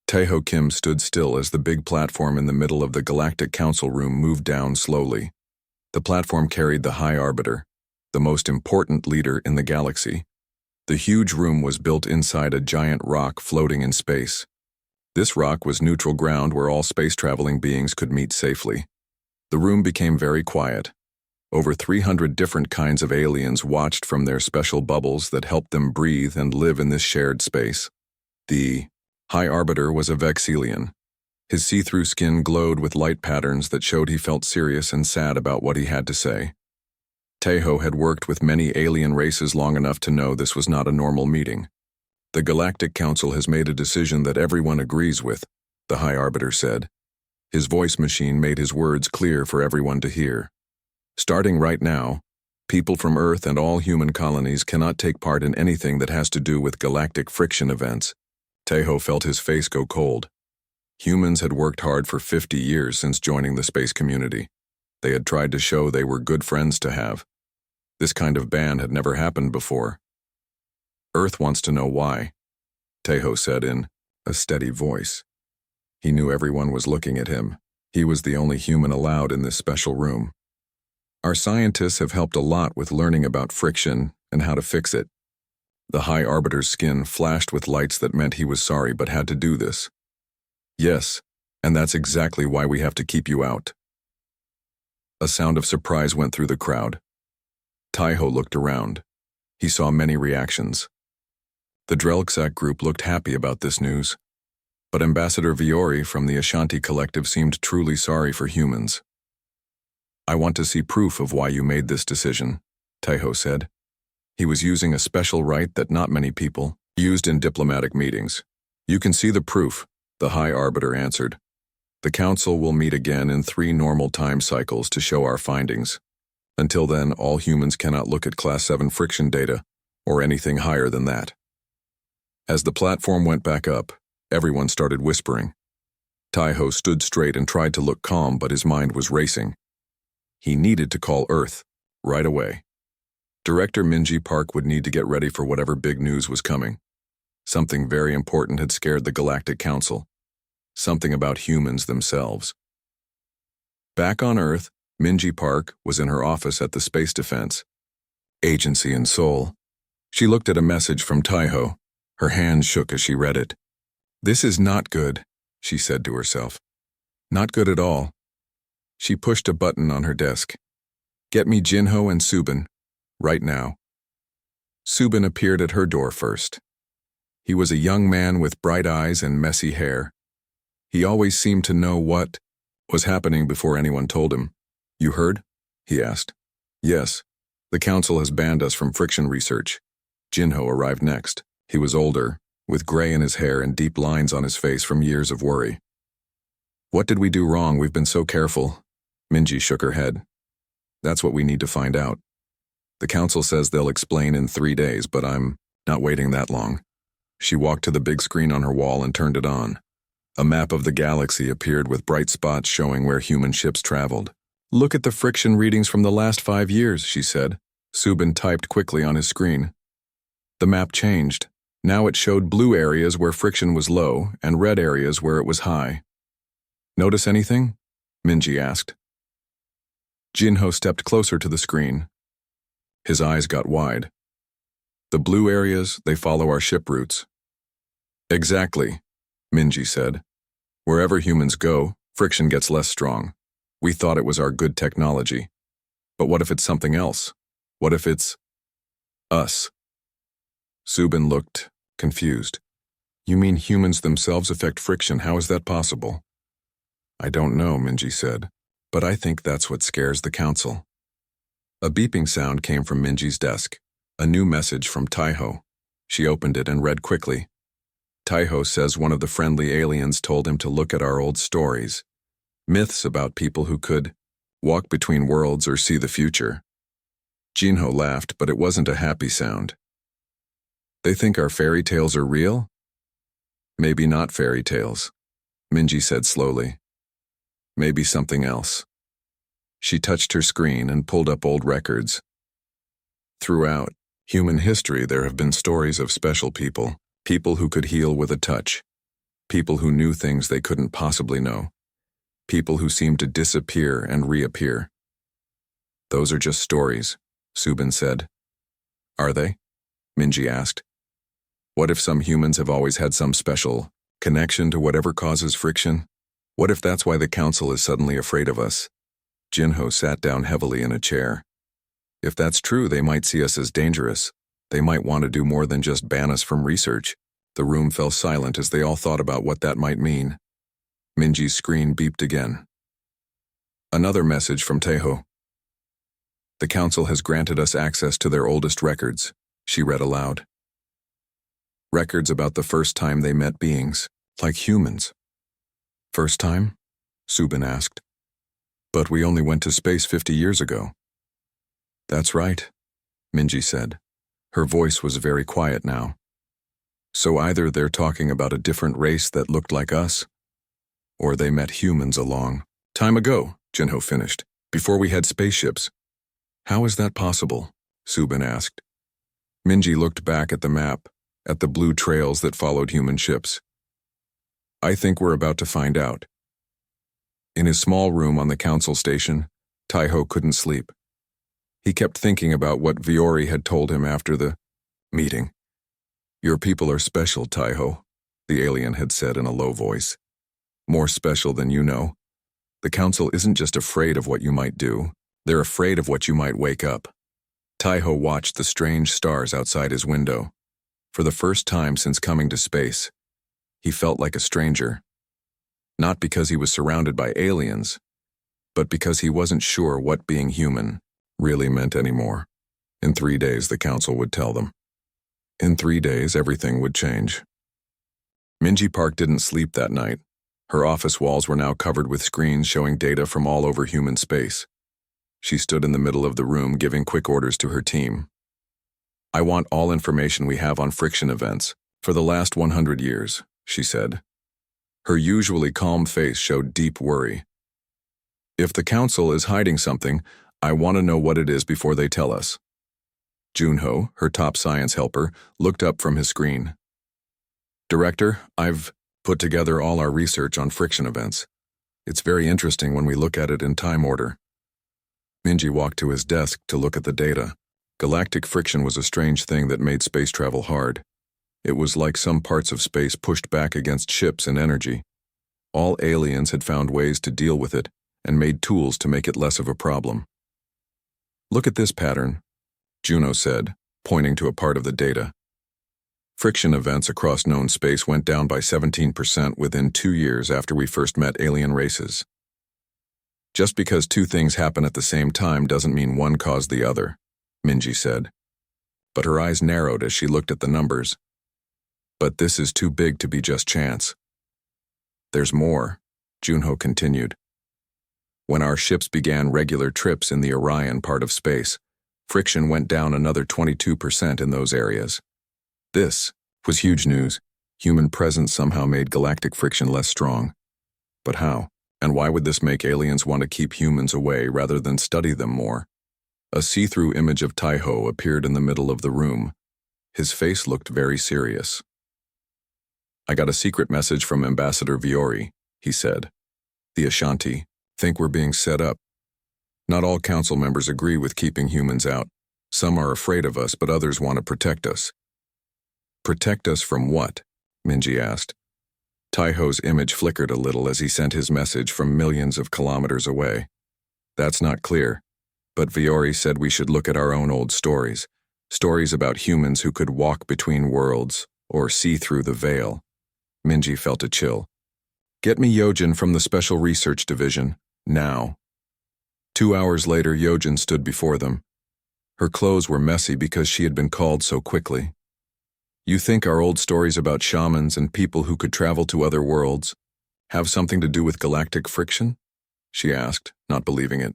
Taeho Kim stood still as the big platform in the middle of the Galactic Council room moved down slowly. The platform carried the High Arbiter, the most important leader in the galaxy. The huge room was built inside a giant rock floating in space. This rock was neutral ground where all space-traveling beings could meet safely. The room became very quiet. Over 300 different kinds of aliens watched from their special bubbles that helped them breathe and live in this shared space. The High Arbiter was a Vexilian. His see-through skin glowed with light patterns that showed he felt serious and sad about what he had to say. Taeho had worked with many alien races long enough to know this was not a normal meeting. The Galactic Council has made a decision that everyone agrees with, the High Arbiter said. His voice machine made his words clear for everyone to hear. Starting right now, people from Earth and all human colonies cannot take part in anything that has to do with galactic friction events. Taeho felt his face go cold. Humans had worked hard for 50 years since joining the space community. They had tried to show they were good friends to have. This kind of ban had never happened before. Earth wants to know why, Taeho said in a steady voice. He knew everyone was looking at him. He was the only human allowed in this special room. Our scientists have helped a lot with learning about friction and how to fix it. The High Arbiter's skin flashed with lights that meant he was sorry but had to do this. Yes, and that's exactly why we have to keep you out. A sound of surprise went through the crowd. Taeho looked around. He saw many reactions. The Drelksak group looked happy about this news, but Ambassador Viore from the Ashanti Collective seemed truly sorry for humans. I want to see proof of why you made this decision, Taeho said. He was using a special right that not many people used in diplomatic meetings. You can see the proof, the High Arbiter answered. The Council will meet again in 3 normal time cycles to show our findings. Until then, all humans cannot look at Class 7 friction data, or anything higher than that. As the platform went back up, everyone started whispering. Taeho stood straight and tried to look calm, but his mind was racing. He needed to call Earth, right away. Director Minji Park would need to get ready for whatever big news was coming. Something very important had scared the Galactic Council. Something about humans themselves. Back on Earth, Minji Park was in her office at the Space Defense Agency in Seoul. She looked at a message from Taeho. Her hands shook as she read it. This is not good, she said to herself. Not good at all. She pushed a button on her desk. Get me Jinho and Subin, right now. Subin appeared at her door first. He was a young man with bright eyes and messy hair. He always seemed to know what was happening before anyone told him. You heard? He asked. Yes. The Council has banned us from friction research. Jinho arrived next. He was older, with gray in his hair and deep lines on his face from years of worry. What did we do wrong? We've been so careful. Minji shook her head. That's what we need to find out. The Council says they'll explain in 3 days, but I'm not waiting that long. She walked to the big screen on her wall and turned it on. A map of the galaxy appeared with bright spots showing where human ships traveled. Look at the friction readings from the last 5 years, she said. Subin typed quickly on his screen. The map changed. Now it showed blue areas where friction was low and red areas where it was high. Notice anything? Minji asked. Jinho stepped closer to the screen. His eyes got wide. The blue areas, they follow our ship routes. Exactly, Minji said. Wherever humans go, friction gets less strong. We thought it was our good technology. But what if it's something else? What if it's us? Subin looked confused. You mean humans themselves affect friction? How is that possible? I don't know, Minji said, but I think that's what scares the Council. A beeping sound came from Minji's desk, a new message from Taeho. She opened it and read quickly. Taeho says one of the friendly aliens told him to look at our old stories, myths about people who could walk between worlds or see the future. Jinho laughed, but it wasn't a happy sound. They think our fairy tales are real? Maybe not fairy tales, Minji said slowly. Maybe something else. She touched her screen and pulled up old records. Throughout human history, there have been stories of special people, people who could heal with a touch. People who knew things they couldn't possibly know. People who seemed to disappear and reappear. Those are just stories, Subin said. Are they? Minji asked. What if some humans have always had some special connection to whatever causes friction? What if that's why the council is suddenly afraid of us? Jinho sat down heavily in a chair. If that's true, they might see us as dangerous. They might want to do more than just ban us from research. The room fell silent as they all thought about what that might mean. Minji's screen beeped again. Another message from Taeho. The council has granted us access to their oldest records, she read aloud. Records about the first time they met beings, like humans. First time? Subin asked. But we only went to space 50 years ago. That's right, Minji said. Her voice was very quiet now. So either they're talking about a different race that looked like us, or they met humans a long time ago, Jinho finished, before we had spaceships. How is that possible? Subin asked. Minji looked back at the map, at the blue trails that followed human ships. I think we're about to find out. In his small room on the council station, Taeho couldn't sleep. He kept thinking about what Viore had told him after the meeting. Your people are special, Taeho, the alien had said in a low voice. More special than you know. The council isn't just afraid of what you might do, they're afraid of what you might wake up. Taeho watched the strange stars outside his window. For the first time since coming to space, he felt like a stranger. Not because he was surrounded by aliens, but because he wasn't sure what being human really meant anymore. In 3 days, the council would tell them. In 3 days, everything would change. Minji Park didn't sleep that night. Her office walls were now covered with screens showing data from all over human space. She stood in the middle of the room giving quick orders to her team. I want all information we have on friction events for the last 100 years, she said. Her usually calm face showed deep worry. If the council is hiding something, I want to know what it is before they tell us. Junho, her top science helper, looked up from his screen. Director, I've put together all our research on friction events. It's very interesting when we look at it in time order. Minji walked to his desk to look at the data. Galactic friction was a strange thing that made space travel hard. It was like some parts of space pushed back against ships and energy. All aliens had found ways to deal with it and made tools to make it less of a problem. Look at this pattern, Juno said, pointing to a part of the data. Friction events across known space went down by 17% within 2 years after we first met alien races. Just because two things happen at the same time doesn't mean one caused the other, Minji said. But her eyes narrowed as she looked at the numbers. But this is too big to be just chance. There's more, Junho continued. When our ships began regular trips in the Orion part of space, friction went down another 22% in those areas. This was huge news. Human presence somehow made galactic friction less strong. But how? And why would this make aliens want to keep humans away rather than study them more? A see-through image of Taeho appeared in the middle of the room. His face looked very serious. I got a secret message from Ambassador Viore, he said. The Ashanti think we're being set up. Not all council members agree with keeping humans out. Some are afraid of us, but others want to protect us. Protect us from what? Minji asked. Taeho's image flickered a little as he sent his message from millions of kilometers away. That's not clear, but Viore said we should look at our own old stories. Stories about humans who could walk between worlds or see through the veil. Minji felt a chill. Get me Yojin from the Special Research Division, now. 2 hours later, Yojin stood before them. Her clothes were messy because she had been called so quickly. You think our old stories about shamans and people who could travel to other worlds have something to do with galactic friction? She asked, not believing it.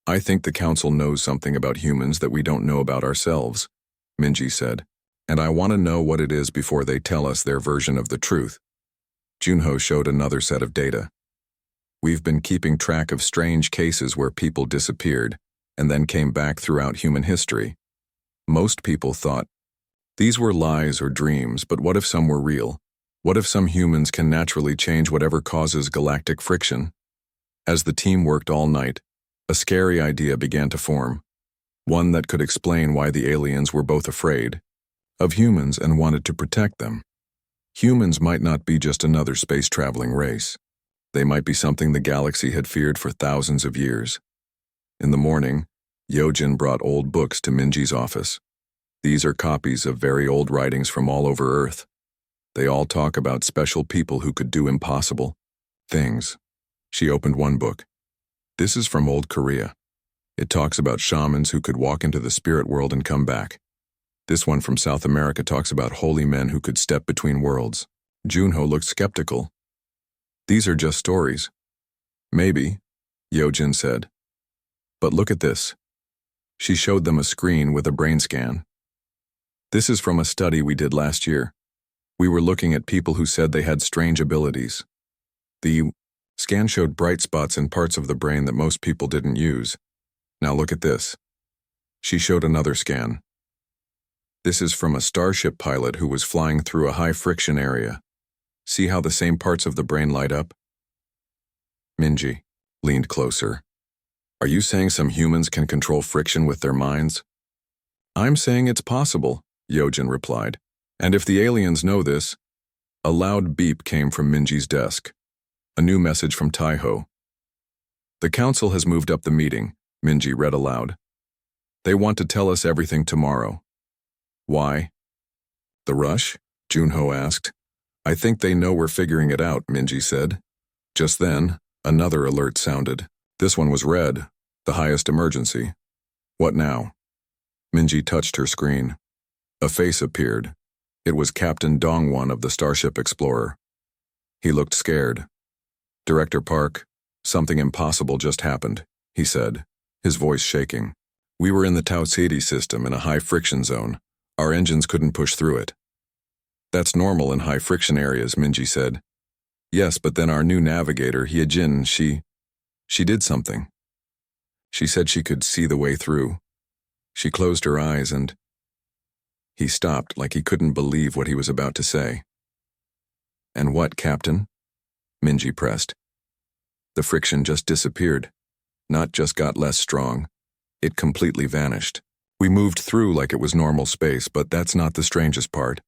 I think the council knows something about humans that we don't know about ourselves, Minji said, and I want to know what it is before they tell us their version of the truth. Junho showed another set of data. We've been keeping track of strange cases where people disappeared and then came back throughout human history. Most people thought these were lies or dreams, but what if some were real? What if some humans can naturally change whatever causes galactic friction? As the team worked all night, a scary idea began to form, one that could explain why the aliens were both afraid of humans and wanted to protect them. Humans might not be just another space-traveling race. They might be something the galaxy had feared for thousands of years. In the morning, Yojin brought old books to Minji's office. These are copies of very old writings from all over Earth. They all talk about special people who could do impossible things. She opened one book. This is from old Korea. It talks about shamans who could walk into the spirit world and come back. This one from South America talks about holy men who could step between worlds. Junho looked skeptical. These are just stories. Maybe, Yojin said. But look at this. She showed them a screen with a brain scan. This is from a study we did last year. We were looking at people who said they had strange abilities. The scan showed bright spots in parts of the brain that most people didn't use. Now look at this. She showed another scan. This is from a starship pilot who was flying through a high-friction area. See how the same parts of the brain light up? Minji leaned closer. Are you saying some humans can control friction with their minds? I'm saying it's possible, Yojin replied. And if the aliens know this, a loud beep came from Minji's desk. A new message from Taiho. The council has moved up the meeting, Minji read aloud. They want to tell us everything tomorrow. Why? The rush? Junho asked. I think they know we're figuring it out, Minji said. Just then, another alert sounded. This one was red, the highest emergency. What now? Minji touched her screen. A face appeared. It was Captain Dongwon of the Starship Explorer. He looked scared. Director Park, something impossible just happened, he said, his voice shaking. We were in the Tau Ceti system in a high-friction zone. Our engines couldn't push through it. That's normal in high-friction areas, Minji said. Yes, but then our new navigator, Hyejin, she did something. She said she could see the way through. She closed her eyes and... He stopped like he couldn't believe what he was about to say. And what, Captain? Minji pressed. The friction just disappeared. Not just got less strong. It completely vanished. We moved through like it was normal space, but that's not the strangest part.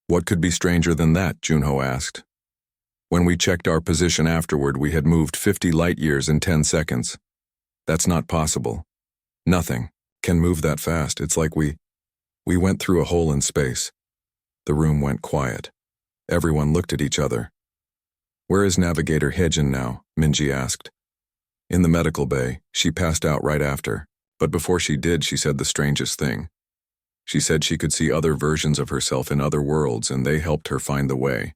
What could be stranger than that, Junho asked. When we checked our position afterward, we had moved 50 light-years in 10 seconds. That's not possible. Nothing can move that fast. It's like we went through a hole in space. The room went quiet. Everyone looked at each other. Where is Navigator Hyejin now? Minji asked. In the medical bay. She passed out right after. But before she did, she said the strangest thing. She said she could see other versions of herself in other worlds, and they helped her find the way.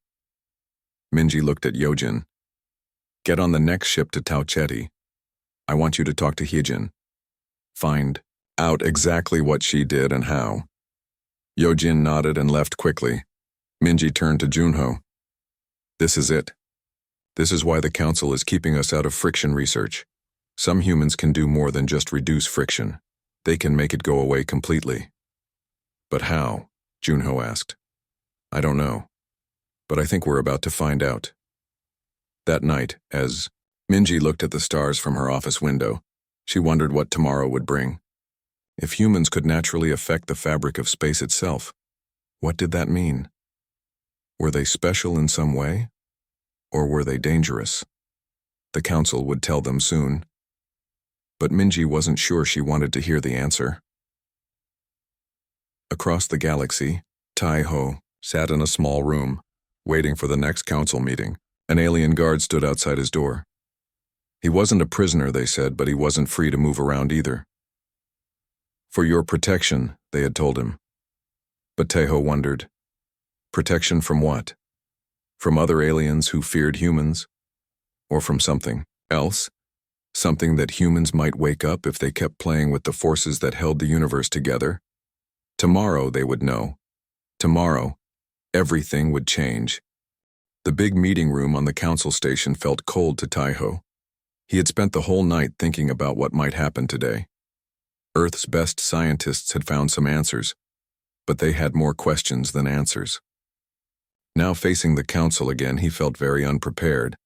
Minji looked at Yojin. Get on the next ship to Tau Ceti. I want you to talk to Hyejin. Find out exactly what she did and how. Yojin nodded and left quickly. Minji turned to Junho. This is it. This is why the council is keeping us out of friction research. Some humans can do more than just reduce friction. They can make it go away completely. But how? Junho asked. I don't know. But I think we're about to find out. That night, as Minji looked at the stars from her office window, she wondered what tomorrow would bring. If humans could naturally affect the fabric of space itself, what did that mean? Were they special in some way? Or were they dangerous? The council would tell them soon. But Minji wasn't sure she wanted to hear the answer. Across the galaxy, Taiho sat in a small room, waiting for the next council meeting. An alien guard stood outside his door. He wasn't a prisoner, they said, but he wasn't free to move around either. For your protection, they had told him. But Taiho wondered. Protection from what? From other aliens who feared humans? Or from something else? Something that humans might wake up if they kept playing with the forces that held the universe together? Tomorrow they would know. Tomorrow, everything would change. The big meeting room on the council station felt cold to Taiho. He had spent the whole night thinking about what might happen today. Earth's best scientists had found some answers, but they had more questions than answers. Now facing the council again, he felt very unprepared.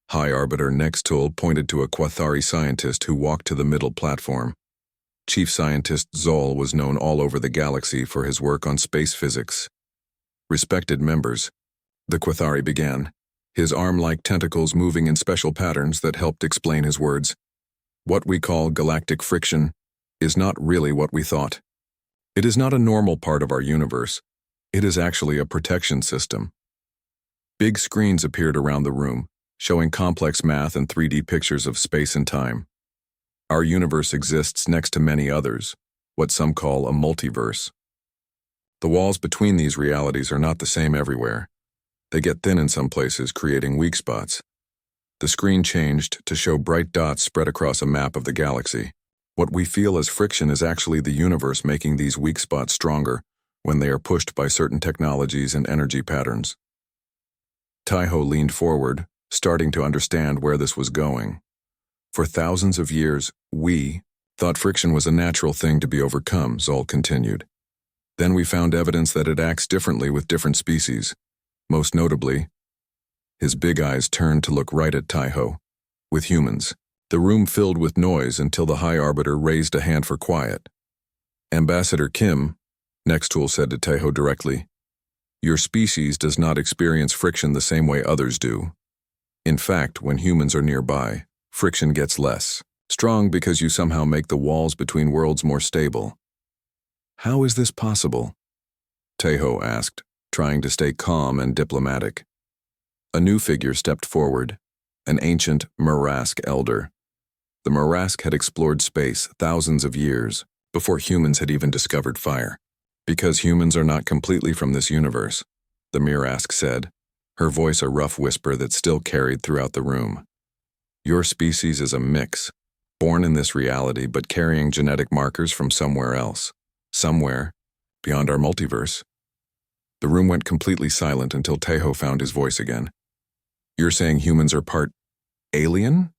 High Arbiter Nextul pointed to a Quathari scientist who walked to the middle platform. Chief Scientist Zol was known all over the galaxy for his work on space physics. Respected members, the Quathari began, his arm-like tentacles moving in special patterns that helped explain his words. What we call galactic friction is not really what we thought. It is not a normal part of our universe. It is actually a protection system. Big screens appeared around the room, showing complex math and 3D pictures of space and time. Our universe exists next to many others, what some call a multiverse. The walls between these realities are not the same everywhere. They get thin in some places, creating weak spots. The screen changed to show bright dots spread across a map of the galaxy. What we feel as friction is actually the universe making these weak spots stronger when they are pushed by certain technologies and energy patterns. Taiho leaned forward, starting to understand where this was going. For thousands of years, we thought friction was a natural thing to be overcome, Zol continued. Then we found evidence that it acts differently with different species. Most notably, his big eyes turned to look right at Taiho. With humans. The room filled with noise until the High Arbiter raised a hand for quiet. Ambassador Kim, Nextul said to Taiho directly, your species does not experience friction the same way others do. In fact, when humans are nearby, friction gets less strong because you somehow make the walls between worlds more stable. How is this possible? Taiho asked, trying to stay calm and diplomatic. A new figure stepped forward, an ancient Murask elder. The Murask had explored space thousands of years before humans had even discovered fire. Because humans are not completely from this universe, the Murask said, her voice a rough whisper that still carried throughout the room. Your species is a mix, born in this reality but carrying genetic markers from somewhere else, somewhere beyond our multiverse. The room went completely silent until Taiho found his voice again. You're saying humans are part alien?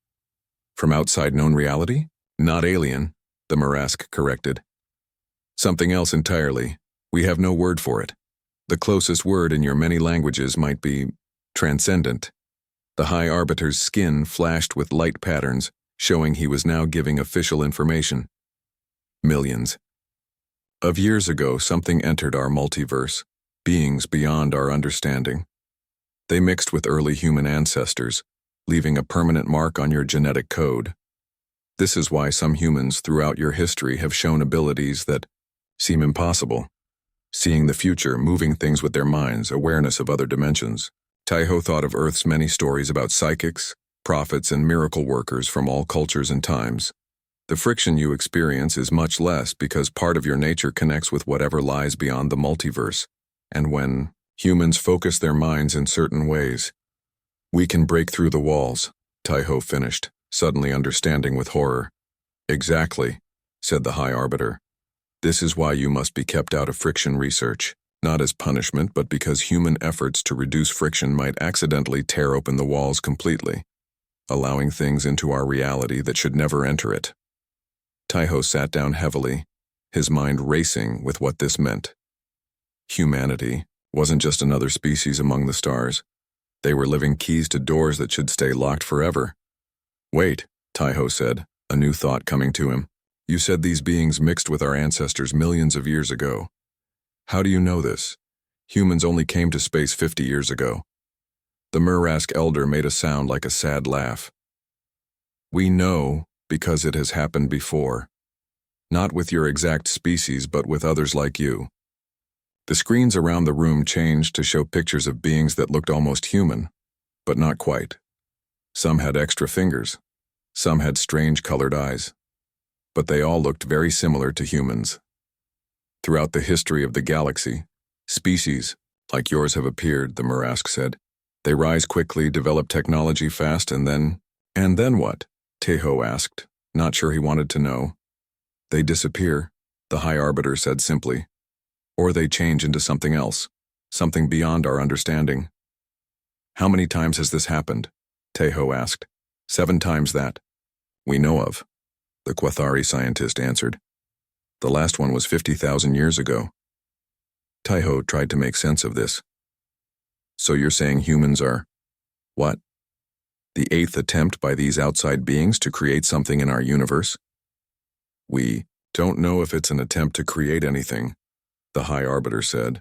From outside known reality? Not alien, the Murask corrected. Something else entirely. We have no word for it. The closest word in your many languages might be transcendent. The High Arbiter's skin flashed with light patterns, showing he was now giving official information. Millions of years ago, something entered our multiverse, beings beyond our understanding. They mixed with early human ancestors, leaving a permanent mark on your genetic code. This is why some humans throughout your history have shown abilities that seem impossible. Seeing the future, moving things with their minds, awareness of other dimensions. Taiho thought of Earth's many stories about psychics, prophets, and miracle workers from all cultures and times. The friction you experience is much less because part of your nature connects with whatever lies beyond the multiverse. And when humans focus their minds in certain ways, we can break through the walls, Taiho finished, suddenly understanding with horror. Exactly, said the High Arbiter. This is why you must be kept out of friction research, not as punishment but because human efforts to reduce friction might accidentally tear open the walls completely, allowing things into our reality that should never enter it. Taiho sat down heavily, his mind racing with what this meant. Humanity wasn't just another species among the stars. They were living keys to doors that should stay locked forever. Wait, Taiho said, a new thought coming to him. You said these beings mixed with our ancestors millions of years ago. How do you know this? Humans only came to space 50 years ago. The Murask elder made a sound like a sad laugh. We know because it has happened before. Not with your exact species, but with others like you. The screens around the room changed to show pictures of beings that looked almost human, but not quite. Some had extra fingers. Some had strange colored eyes. But they all looked very similar to humans. Throughout the history of the galaxy, species like yours have appeared, the Murask said. They rise quickly, develop technology fast, and then what? Taiho asked, not sure he wanted to know. They disappear, the High Arbiter said simply. Or they change into something else, something beyond our understanding. How many times has this happened? Taiho asked. 7 times that we know of, the Quathari scientist answered. The last one was 50,000 years ago. Taiho tried to make sense of this. So you're saying humans are, what? The eighth attempt by these outside beings to create something in our universe? We don't know if it's an attempt to create anything, the High Arbiter said.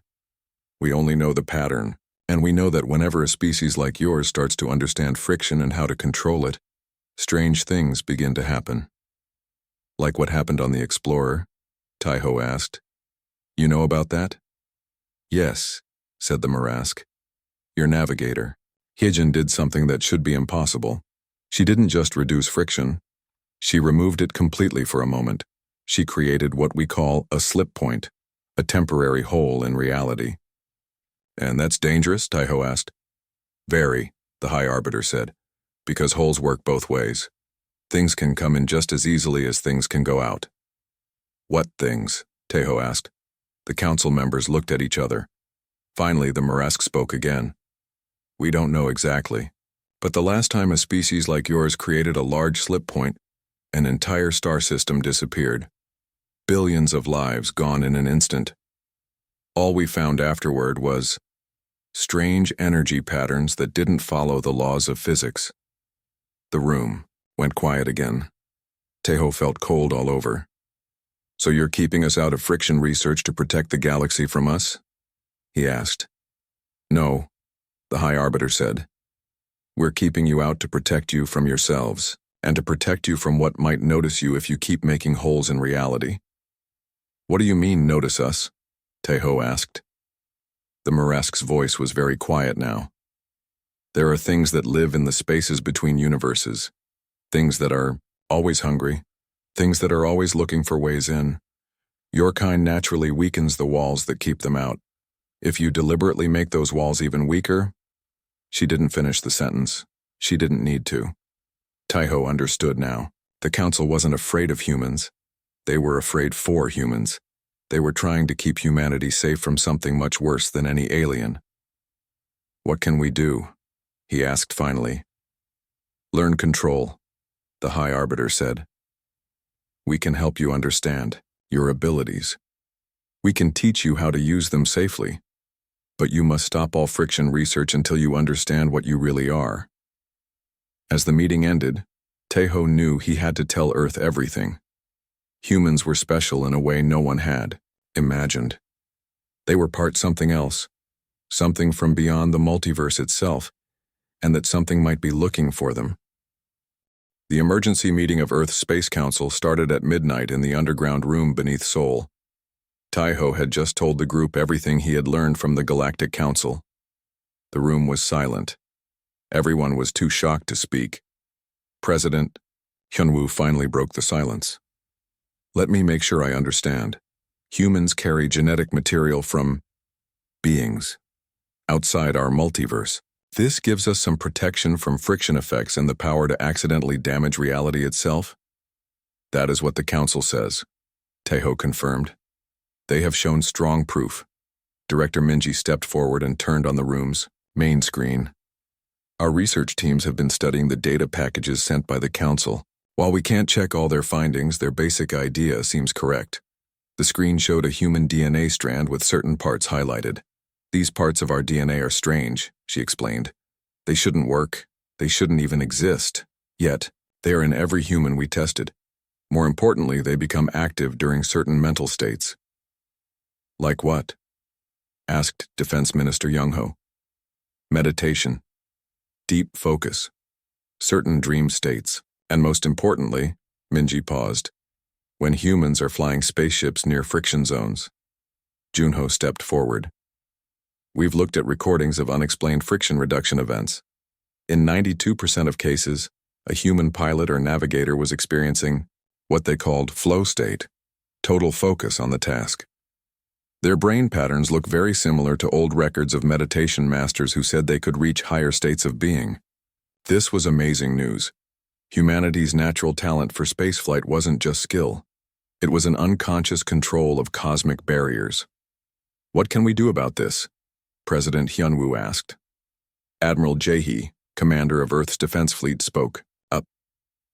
We only know the pattern, and we know that whenever a species like yours starts to understand friction and how to control it, strange things begin to happen. Like what happened on the Explorer? Taiho asked. You know about that? Yes, said the Marask. Your navigator. Hyejin did something that should be impossible. She didn't just reduce friction. She removed it completely for a moment. She created what we call a slip point, a temporary hole in reality. And that's dangerous? Taiho asked. Very, the High Arbiter said, because holes work both ways. Things can come in just as easily as things can go out. What things? Taiho asked. The council members looked at each other. Finally, the Marask spoke again. We don't know exactly, but the last time a species like yours created a large slip point, an entire star system disappeared. Billions of lives gone in an instant. All we found afterward was strange energy patterns that didn't follow the laws of physics. The room went quiet again. Taiho felt cold all over. So you're keeping us out of friction research to protect the galaxy from us? He asked. No, the High Arbiter said. We're keeping you out to protect you from yourselves, and to protect you from what might notice you if you keep making holes in reality. What do you mean, notice us? Taiho asked. The Marask's voice was very quiet now. There are things that live in the spaces between universes, things that are always hungry, things that are always looking for ways in. Your kind naturally weakens the walls that keep them out. If you deliberately make those walls even weaker. She didn't finish the sentence. She didn't need to. Taiho understood now. The council wasn't afraid of humans. They were afraid for humans. They were trying to keep humanity safe from something much worse than any alien. What can we do? He asked finally. Learn control, the High Arbiter said. We can help you understand your abilities. We can teach you how to use them safely. But you must stop all friction research until you understand what you really are. As the meeting ended, Taiho knew he had to tell Earth everything. Humans were special in a way no one had imagined. They were part something else, something from beyond the multiverse itself, and that something might be looking for them. The emergency meeting of Earth's Space Council started at midnight in the underground room beneath Seoul. Taiho had just told the group everything he had learned from the Galactic Council. The room was silent. Everyone was too shocked to speak. President Hyunwoo finally broke the silence. Let me make sure I understand. Humans carry genetic material from beings outside our multiverse. This gives us some protection from friction effects and the power to accidentally damage reality itself? That is what the council says, Taiho confirmed. They have shown strong proof. Director Minji stepped forward and turned on the room's main screen. Our research teams have been studying the data packages sent by the council. While we can't check all their findings, their basic idea seems correct. The screen showed a human DNA strand with certain parts highlighted. These parts of our DNA are strange, she explained. They shouldn't work. They shouldn't even exist. Yet, they are in every human we tested. More importantly, they become active during certain mental states. Like what? Asked Defense Minister Young-ho. Meditation, deep focus, certain dream states, and most importantly, Minji paused, when humans are flying spaceships near friction zones. Junho stepped forward. We've looked at recordings of unexplained friction reduction events. In 92% of cases, a human pilot or navigator was experiencing what they called flow state, total focus on the task. Their brain patterns look very similar to old records of meditation masters who said they could reach higher states of being. This was amazing news. Humanity's natural talent for spaceflight wasn't just skill. It was an unconscious control of cosmic barriers. What can we do about this? President Hyunwoo asked. Admiral Jae-hee, commander of Earth's defense fleet, spoke up.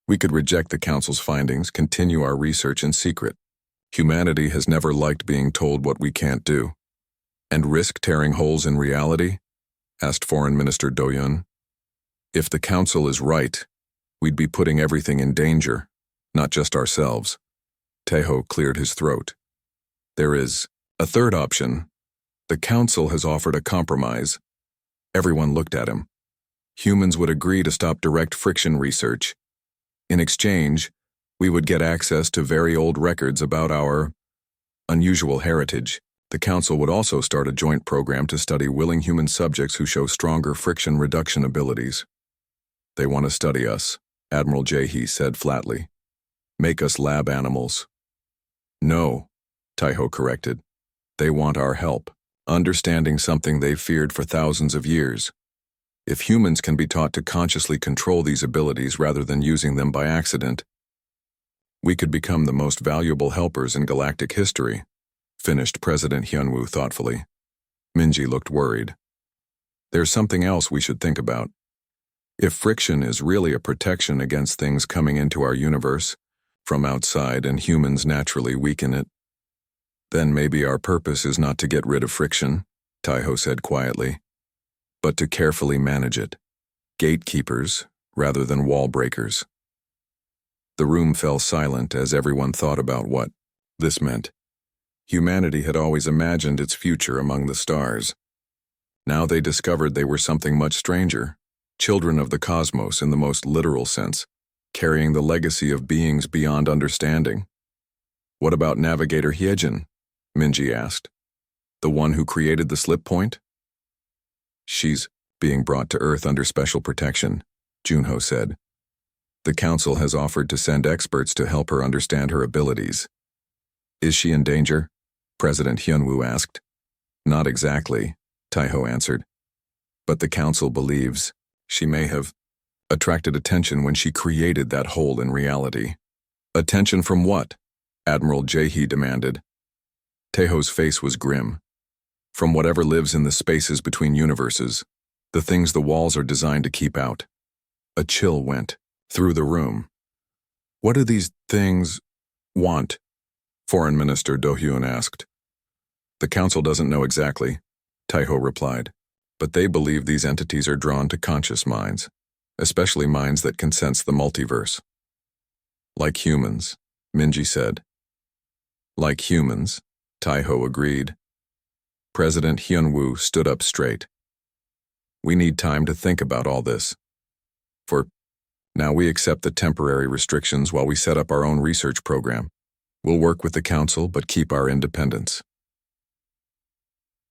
We could reject the Council's findings, continue our research in secret. Humanity has never liked being told what we can't do. And risk tearing holes in reality? asked Foreign Minister Do-hyun. If the council is right, we'd be putting everything in danger, not just ourselves. Tae-ho cleared his throat. There is a third option. The council has offered a compromise. Everyone looked at him. Humans would agree to stop direct friction research. In exchange, we would get access to very old records about our unusual heritage. The council would also start a joint program to study willing human subjects who show stronger friction reduction abilities. They want to study us, Admiral Jae-hee said flatly. Make us lab animals. No, Tae-ho corrected. They want our help, understanding something they've feared for thousands of years. If humans can be taught to consciously control these abilities rather than using them by accident, we could become the most valuable helpers in galactic history, finished President Hyunwoo thoughtfully. Minji looked worried. There's something else we should think about. If friction is really a protection against things coming into our universe from outside and humans naturally weaken it, then maybe our purpose is not to get rid of friction, Tae-ho said quietly, but to carefully manage it. Gatekeepers rather than wall breakers. The room fell silent as everyone thought about what this meant. Humanity had always imagined its future among the stars. Now they discovered they were something much stranger, children of the cosmos in the most literal sense, carrying the legacy of beings beyond understanding. What about Navigator Hyejin? Minji asked. The one who created the slip point? She's being brought to Earth under special protection, Junho said. The council has offered to send experts to help her understand her abilities. Is she in danger? President Hyunwoo asked. Not exactly, Tae-ho answered. But the council believes she may have attracted attention when she created that hole in reality. Attention from what? Admiral Jae-hee demanded. Tae-ho's face was grim. From whatever lives in the spaces between universes, the things the walls are designed to keep out. A chill went through the room. What do these things want? Foreign Minister Do-hyun asked. The council doesn't know exactly, Tae-ho replied, but they believe these entities are drawn to conscious minds, especially minds that can sense the multiverse. Like humans, Minji said. Like humans, Tae-ho agreed. President Hyunwoo stood up straight. We need time to think about all this. For now, we accept the temporary restrictions while we set up our own research program. We'll work with the council but keep our independence.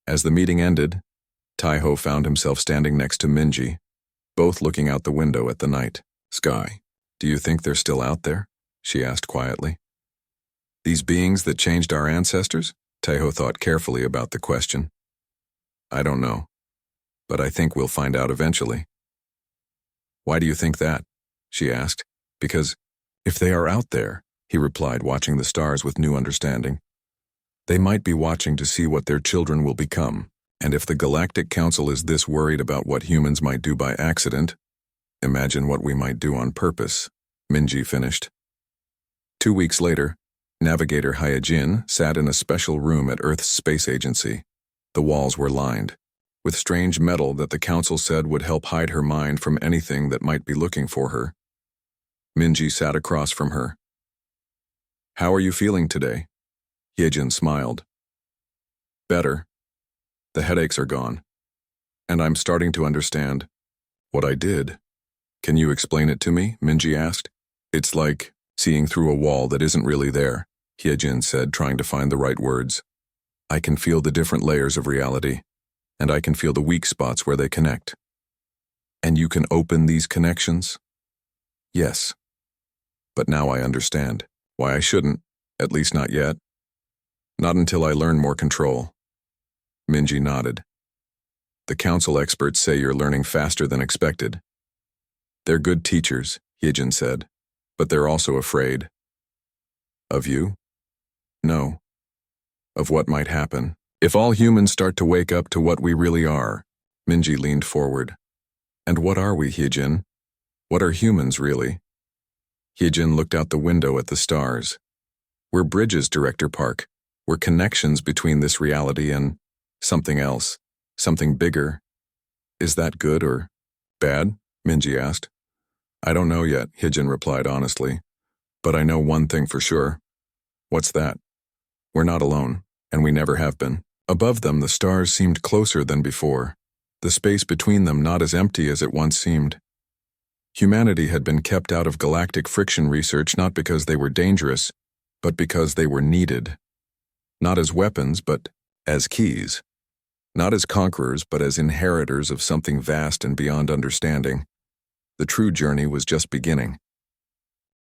As the meeting ended, Tae-ho found himself standing next to Minji, both looking out the window at the night sky. Do you think they're still out there? She asked quietly. These beings that changed our ancestors? Tae-ho thought carefully about the question. I don't know, but I think we'll find out eventually. Why do you think that? She asked. Because if they are out there, he replied, watching the stars with new understanding. They might be watching to see what their children will become, and if the Galactic Council is this worried about what humans might do by accident, imagine what we might do on purpose, Minji finished. 2 weeks later, Navigator Hyejin sat in a special room at Earth's space agency. The walls were lined with strange metal that the council said would help hide her mind from anything that might be looking for her. Minji sat across from her. How are you feeling today? Hyejin smiled. Better. The headaches are gone. And I'm starting to understand what I did. Can you explain it to me? Minji asked. It's like seeing through a wall that isn't really there, Hyejin said, trying to find the right words. I can feel the different layers of reality, and I can feel the weak spots where they connect. And you can open these connections? Yes. But now I understand why I shouldn't, at least not yet. Not until I learn more control. Minji nodded. The council experts say you're learning faster than expected. They're good teachers, Hyejin said, but they're also afraid. Of you? No. Of what might happen. If all humans start to wake up to what we really are, Minji leaned forward. And what are we, Hyejin? What are humans, really? Hyejin looked out the window at the stars. We're bridges, Director Park. We're connections between this reality and something else, something bigger. Is that good or bad? Minji asked. I don't know yet, Hijin replied honestly. But I know one thing for sure. What's that? We're not alone, and we never have been. Above them, the stars seemed closer than before, the space between them not as empty as it once seemed. Humanity had been kept out of galactic friction research not because they were dangerous, but because they were needed. Not as weapons, but as keys. Not as conquerors, but as inheritors of something vast and beyond understanding. The true journey was just beginning.